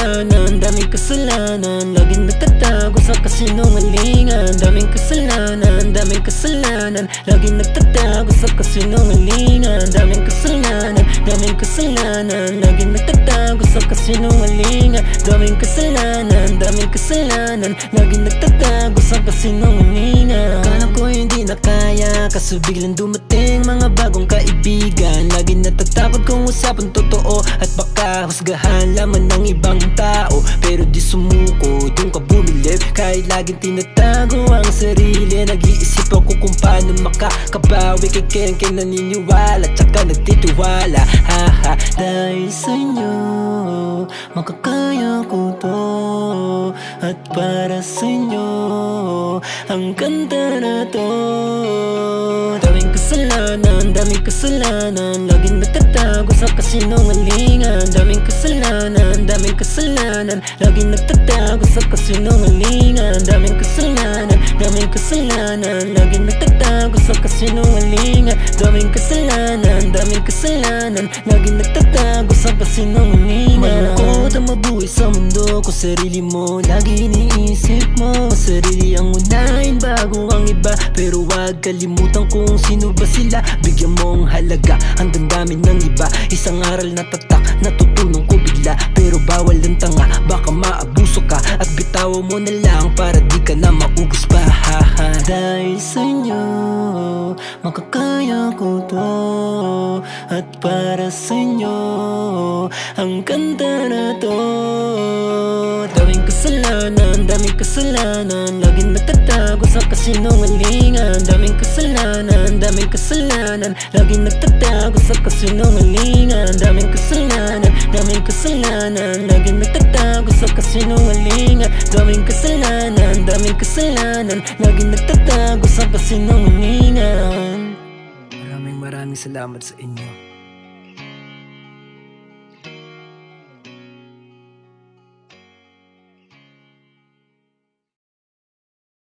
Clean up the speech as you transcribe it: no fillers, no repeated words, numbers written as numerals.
kasalanan, daming kasalanan, laging nagtatago sa kasinungalingan. Daming kasalanan, daming kasalanan, laging nagtatago sa kasinungalingan. Daming kasalanan, daming kasalanan, laging nagtatago sa kasinungalingan. Daming kasalanan, daming kasalanan, laging nagtatago sa kasinungalingan. Akala ko hindi na kaya, kaso biglang dumating mga bagong kaibigan. Laging natatakot kung usapan totoo at baka husgahan laman ng ibang tao. Pero di sumuko, dun ka bumilib kahit laging tinatago ang sarili. Nag-iisip ako kung paano makakabawi kay kaya naniniwala tsaka nagtitiwala. Haha, dahil sa inyo makakaya ko to, at para sa inyo ang kanta na to. Daming kasalanan, daming kasalanan, laging nagtatago sa kasinungalingan. Daming kasalanan, daming kasalanan, laging nagtatago sa kasinungalingan. Daming kasalanan, daming kasalanan, laging nagtatago sa kasinungalingan. Daming kasalanan, daming kasalanan, laging nagtatago sa kasinungalingan. Malungkot ang mabuhay sa mundo kung sarili mo lagi iniisip mo. Sarili ang unahin bago ang iba, pero wag kalimutan kung sino ba sila. Bigyan mo ang halaga ang damdamin ng iba. Isang aral na tatak natutunan ko bigla, pero bawal ang tanga, baka maabuso ka. At bitawan mo na lang para di ka na maubos pa. Haha, dahil sa inyo makakaya ko to, at para sa inyo ang kanta na to. Daming kasalanan, daming kasalanan, laging nagtatago sa kasinungalingan. Daming kasalanan, daming kasalanan, laging nagtatago sa kasinungalingan. Daming kasalanan, daming kasalanan, laging nagtatago sa kasinungalingan. Daming kasalanan, daming kasalanan, laging nagtatago sa kasinungalingan. Maraming salamat sa inyo.